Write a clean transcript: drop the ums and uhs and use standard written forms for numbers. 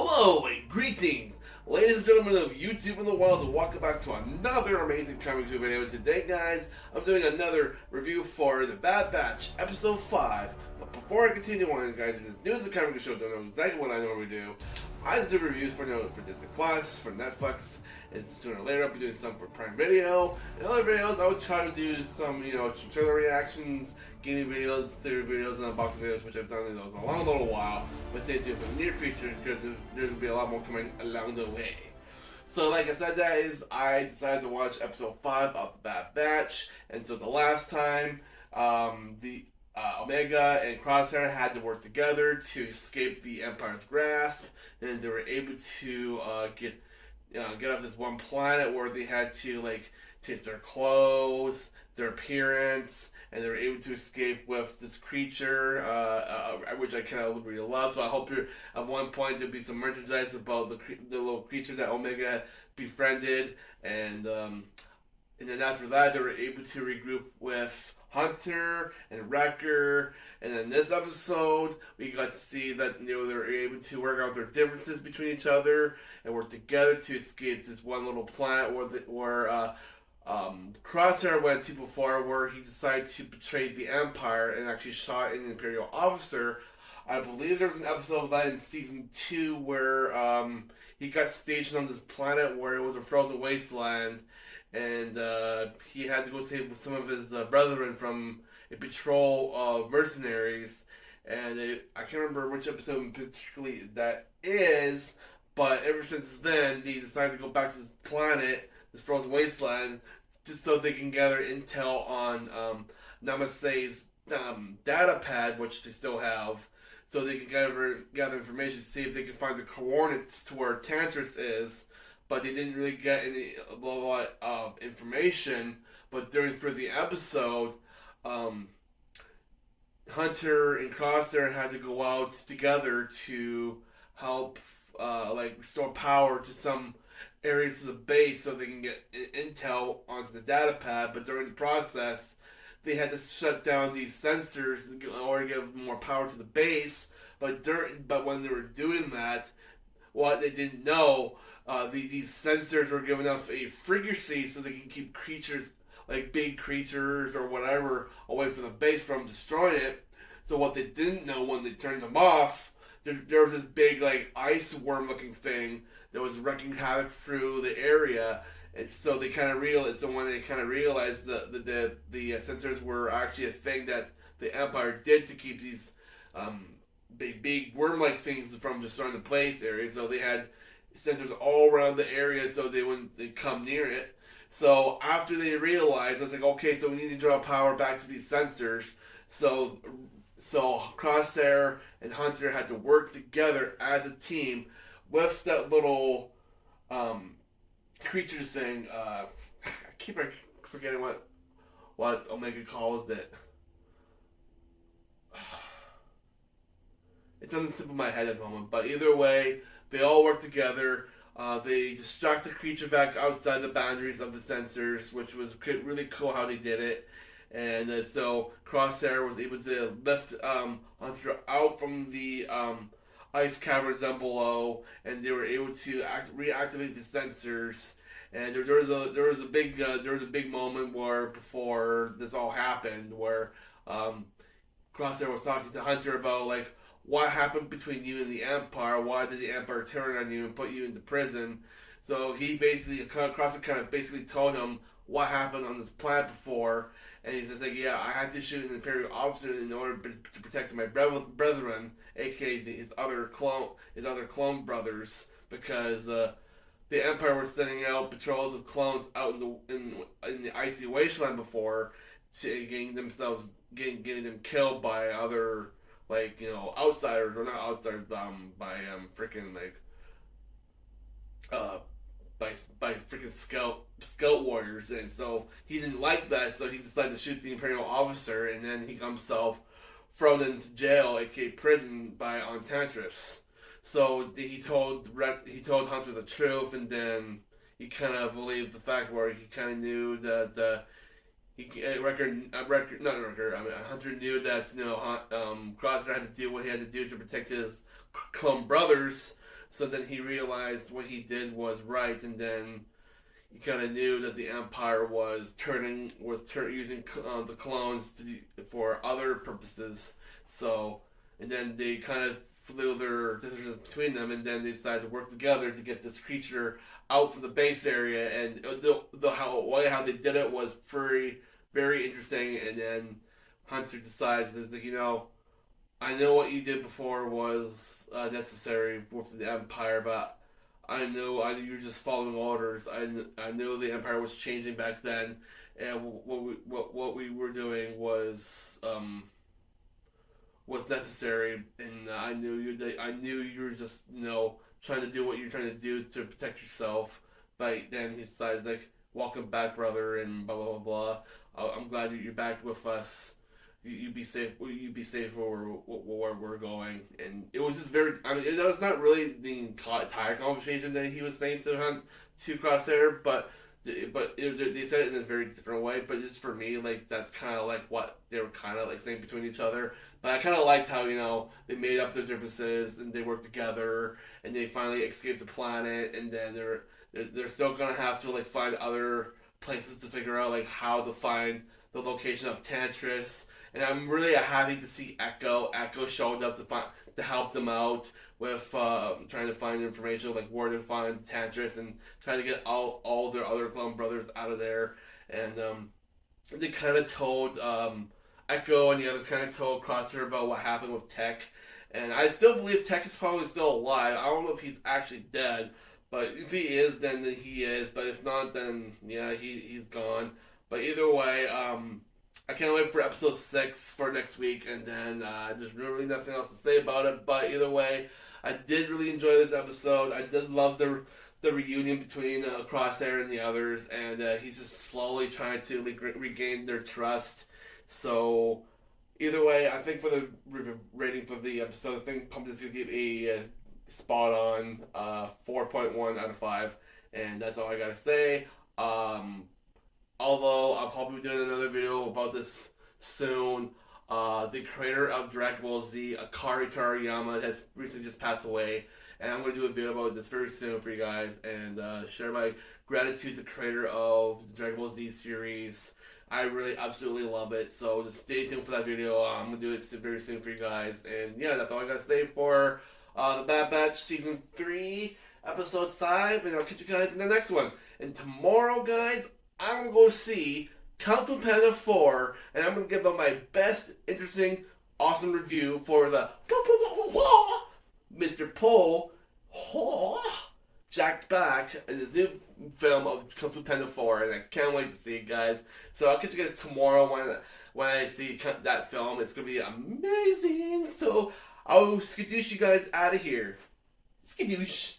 Hello and greetings, ladies and gentlemen of YouTube and the world, and welcome back to another amazing comic book video. Today, guys, I'm doing another review for The Bad Batch, Episode 5. But before I continue on, guys, if it's new as a comic book show, don't know exactly what I normally do. I just do reviews for Disney Plus, for Netflix, and sooner or later I'll be doing some for Prime Video. In other videos, I would try to do some trailer reactions, gaming videos, theory videos, and unboxing videos, which I've done in those a little while. But stay tuned for the near future because there's gonna be a lot more coming along the way. So, like I said, guys, I decided to watch episode 5 of The Bad Batch, and so the last time, Omega and Crosshair had to work together to escape the Empire's grasp, and they were able to get off this one planet where they had to change their clothes, their appearance, and they were able to escape with this creature, which I kind of really love. So I hope at one point there'll be some merchandise about the little creature that Omega befriended, and then after that they were able to regroup with Hunter and Wrecker, and in this episode we got to see that they were able to work out their differences between each other and work together to escape this one little planet where Crosshair went to before, where he decided to betray the Empire and actually shot an Imperial officer. I believe there was an episode of that in season 2 where he got stationed on this planet where it was a frozen wasteland, and he had to go save some of his brethren from a patrol of mercenaries. And I can't remember which episode particularly that is, but ever since then, they decided to go back to this planet, this frozen wasteland, just so they can gather intel on Namaste's data pad, which they still have, so they can gather information, see if they can find the coordinates to where Tantiss is. But they didn't really get a lot of information. But for the episode, Hunter and Crosshair had to go out together to help restore power to some areas of the base so they can get intel onto the data pad. But during the process, they had to shut down these sensors in order to give more power to the base. But when they were doing that, what they didn't know, these sensors were giving off a frequency so they can keep creatures, like big creatures or whatever, away from the base from destroying it. So what they didn't know when they turned them off, there was this big ice worm looking thing that was wreaking havoc through the area. And so they kind of realized. So when they kind of realized that the sensors were actually a thing that the Empire did to keep these big worm-like things from destroying the place area, so they had sensors all around the area so they wouldn't come near it. So after they realized, I was like, okay, so we need to draw power back to these sensors. So Crosshair and Hunter had to work together as a team with that little creature thing. I keep forgetting what Omega calls it. It's on the tip of my head at the moment, but either way, they all work together. They distract the creature back outside the boundaries of the sensors, which was really cool how they did it. And so Crosshair was able to lift Hunter out from the ice caverns down below, and they were able to reactivate the sensors. And there was a big moment where before this all happened, where Crosshair was talking to Hunter about what happened between you and the Empire. Why did the Empire turn on you and put you into prison? So he basically, Crosshair kind of basically told him what happened on this planet before, and he's just like, yeah, I had to shoot an Imperial officer in order to protect my brethren, aka his other clone brothers, because the Empire was sending out patrols of clones out in the icy wasteland before, to getting them killed by other outsiders, or not outsiders, by freaking by freaking scout warriors. And so he didn't like that, so he decided to shoot the Imperial officer, and then he got himself thrown into jail, aka prison, on Tantiss. So he told Hunter the truth, and then he kind of believed the fact where he kind of knew that Hunter knew that Crosshair had to do what he had to do to protect his clone brothers. So then he realized what he did was right, and then he kind of knew that the Empire was using the clones for other purposes. So, and then they kind of flew their decisions between them, and then they decided to work together to get this creature out from the base area. And how they did it was very interesting. And then Hunter decides, is like, I know what you did before was necessary for the Empire, but I knew you were just following orders. I knew the Empire was changing back then, and what we were doing was necessary. And I knew you were just trying to do what you're trying to do to protect yourself. But then he decided, like, welcome back, brother, and blah blah blah blah. I'm glad that you're back with us. You be safe. You be safe where we're going. And it was just very. I mean, it was not really the entire conversation that he was saying to Crosshair, but they said it in a very different way. But just for me, like, that's kind of like what they were kind of like saying between each other. But I kind of liked how they made up their differences and they worked together and they finally escaped the planet, and then they're still gonna have to, like, find other places to figure out, like, how to find the location of Tantiss. And I'm really happy to see Echo. Echo showed up to help them out with trying to find information, like where to find Tantiss, and trying to get all their other clone brothers out of there. And they kind of told Echo and the others kind of told Crosshair about what happened with Tech. And I still believe Tech is probably still alive. I don't know if he's actually dead, but if he is, then he is. But if not, then yeah, he's gone. But either way, I can't wait for episode 6 for next week, and then there's really nothing else to say about it. But either way, I did really enjoy this episode. I did love the reunion between Crosshair and the others, and he's just slowly trying to, like, regain their trust. So either way, I think for the rating for the episode, I think Pumpkin's gonna give a spot on 4.1 out of 5, and that's all I gotta say. Although I'll probably be doing another video about this soon. The creator of Dragon Ball Z, Akari Toriyama, has recently just passed away, and I'm going to do a video about this very soon for you guys, and share my gratitude to the creator of the Dragon Ball Z series. I really absolutely love it, so just stay tuned for that video. I'm going to do it very soon for you guys, and yeah, that's all I got to say for the Bad Batch Season 3, Episode 5, and I'll catch you guys in the next one. And tomorrow, guys, I'm going to go see Kung Fu Panda 4, and I'm going to give them my best, interesting, awesome review for the Mr. Po Jack Black in his new film of Kung Fu Panda 4, and I can't wait to see it, guys. So I'll catch you guys tomorrow when I see that film. It's going to be amazing. So I'll skadoosh you guys out of here. Skadoosh.